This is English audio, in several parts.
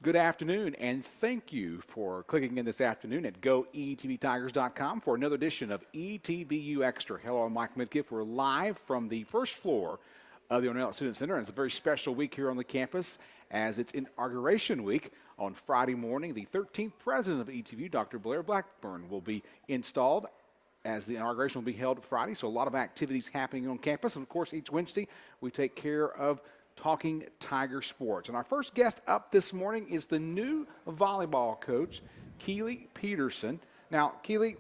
Good afternoon, and thank you for clicking in this afternoon at goetbtigers.com for another edition of ETBU Extra. Hello, I'm Mike Midkiff. We're live from the first floor of the O'Neill Student Center, and it's a very special week here on the campus as it's inauguration week. On Friday morning, the 13th president of ETBU, Dr. Blair Blackburn, will be installed as the inauguration will be held Friday, so a lot of activities happening on campus. And, of course, each Wednesday we take care of Talking Tiger Sports. And our first guest up this morning is the new volleyball coach, Keely Peterson. Now, Keely,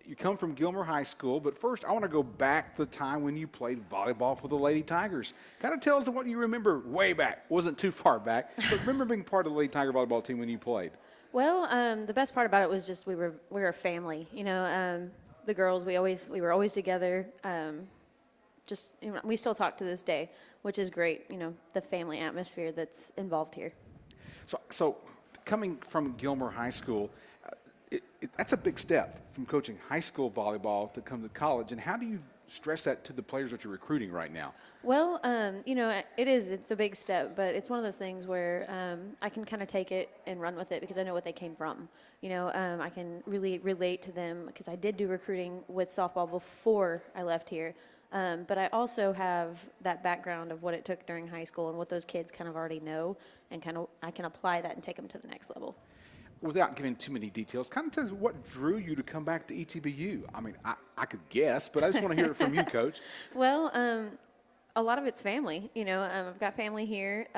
you come from Gilmer High School, but first I want to go back to the time when you played volleyball for the Lady Tigers. Kind of tell us what you remember way back. Wasn't too far back, but remember being part of the Lady Tiger volleyball team when you played. Well, the best part about it was just we were a family. You know, the girls, we were always together. We still talk to this day, which is great. You know, the family atmosphere that's involved here. So coming from Gilmer High School, that's a big step from coaching high school volleyball to come to college. And how do you stress that to the players that you're recruiting right now? Well, you know, it's a big step, but it's one of those things where I can kind of take it and run with it because I know what they came from. You know, I can really relate to them because I did do recruiting with softball before I left here. But I also have that background of what it took during high school and what those kids kind of already know, and I can apply that and take them to the next level. Without giving too many details, kind of tell us what drew you to come back to ETBU. I mean, I could guess, but I just want to hear it from you, Coach. Well, a lot of it's family. You know, I've got family here.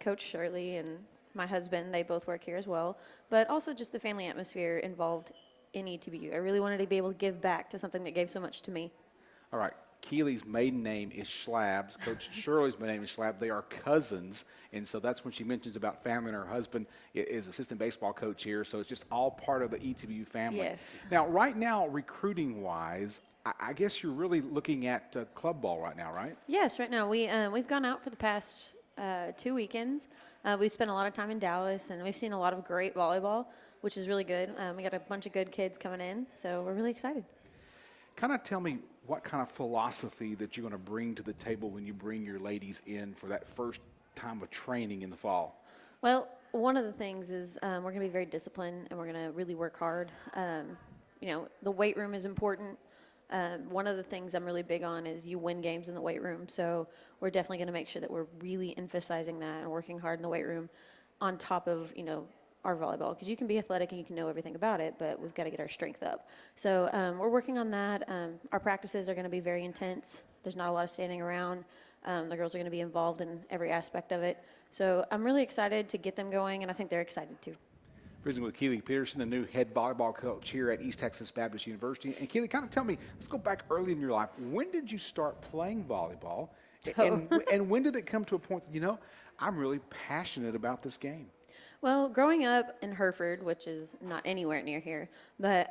Coach Shirley and my husband, they both work here as well. But also just the family atmosphere involved in ETBU. I really wanted to be able to give back to something that gave so much to me. All right. Keely's maiden name is Schlabs. Coach Shirley's maiden name is Schlab. They are cousins, and so that's when she mentions about family, and her husband is assistant baseball coach here, so it's just all part of the ETBU family. Yes. Now, right now, recruiting-wise, I guess you're really looking at club ball right now, right? Yes, right now. We've gone out for the past 2 weekends. We've spent a lot of time in Dallas, and we've seen a lot of great volleyball, which is really good. We got a bunch of good kids coming in, so we're really excited. Kind of tell me what kind of philosophy that you're going to bring to the table when you bring your ladies in for that first time of training in the fall. Well, one of the things is we're going to be very disciplined, and we're going to really work hard. You know, the weight room is important. One of the things I'm really big on is you win games in the weight room. So we're definitely going to make sure that we're really emphasizing that and working hard in the weight room on top of, you know, our volleyball, because you can be athletic and you can know everything about it, but we've got to get our strength up. So we're working on that. Our practices are going to be very intense. There's not a lot of standing around. The girls are going to be involved in every aspect of it. So I'm really excited to get them going, and I think they're excited too. Visiting with Keely Peterson, the new head volleyball coach here at East Texas Baptist University. And Keely, kind of tell me, let's go back early in your life. When did you start playing volleyball? And when did it come to a point that, you know, I'm really passionate about this game? Well, growing up in Hereford, which is not anywhere near here, but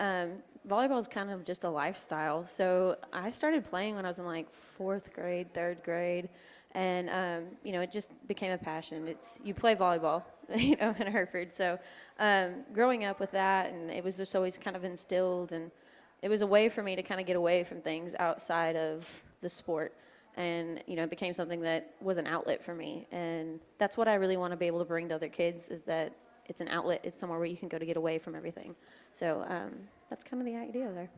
volleyball is kind of just a lifestyle. So I started playing when I was in like 4th grade, 3rd grade, and you know, it just became a passion. You play volleyball, you know, in Hereford. So growing up with that, and it was just always kind of instilled, and it was a way for me to kind of get away from things outside of the sport. And, you know, it became something that was an outlet for me. And that's what I really want to be able to bring to other kids, is that it's an outlet. It's somewhere where you can go to get away from everything. So that's kind of the idea there.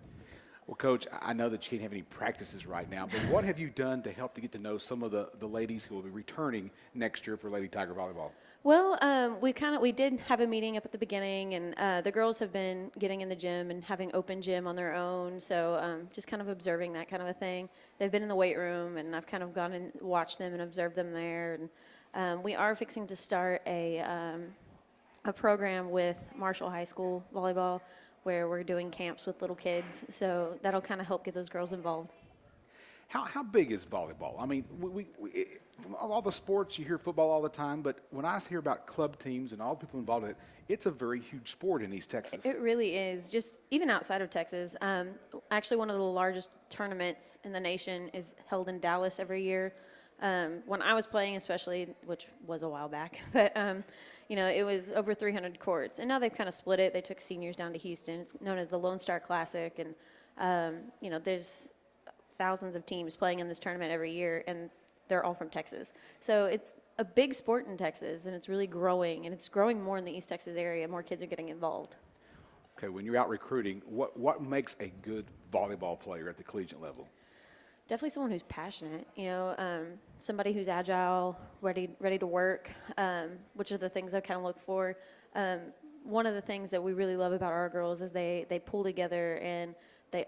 Well, Coach, I know that you can't have any practices right now, but what have you done to help to get to know some of the ladies who will be returning next year for Lady Tiger Volleyball? Well, we did have a meeting up at the beginning, and the girls have been getting in the gym and having open gym on their own, so just kind of observing that kind of a thing. They've been in the weight room, and I've kind of gone and watched them and observed them there. And we are fixing to start a program with Marshall High School volleyball, where we're doing camps with little kids, so that'll kind of help get those girls involved. How big is volleyball? I mean, from all the sports, you hear football all the time, but when I hear about club teams and all the people involved in it, it's a very huge sport in East Texas. It really is, just even outside of Texas. Actually, one of the largest tournaments in the nation is held in Dallas every year. When I was playing especially, which was a while back, but you know, it was over 300 courts. And now they've kind of split it. They took seniors down to Houston. It's known as the Lone Star Classic. And, you know, there's thousands of teams playing in this tournament every year, and they're all from Texas. So a big sport in Texas, and it's really growing, and it's growing more in the East Texas area. More kids are getting involved. Okay, when you're out recruiting, what makes a good volleyball player at the collegiate level? Definitely someone who's passionate, somebody who's agile, ready to work, which are the things I kind of look for. One of the things that we really love about our girls is they pull together and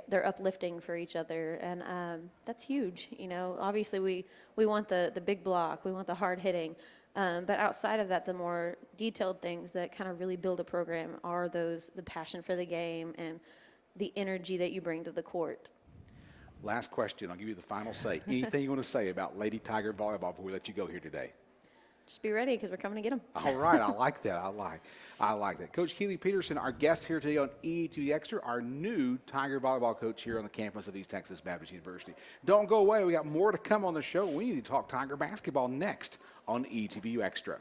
they're uplifting for each other, and that's huge. Obviously we want the big block, we want the hard hitting, but outside of that, the more detailed things that kind of really build a program are the passion for the game and the energy that you bring to the court. Last question. I'll give you the final say. Anything you want to say about Lady Tiger volleyball before we let you go here today? Just be ready because we're coming to get them. All right. I like that. I like that. Coach Keely Peterson, our guest here today on ETBU Extra, our new Tiger volleyball coach here on the campus of East Texas Baptist University. Don't go away. We got more to come on the show. We need to talk Tiger basketball next on ETBU Extra.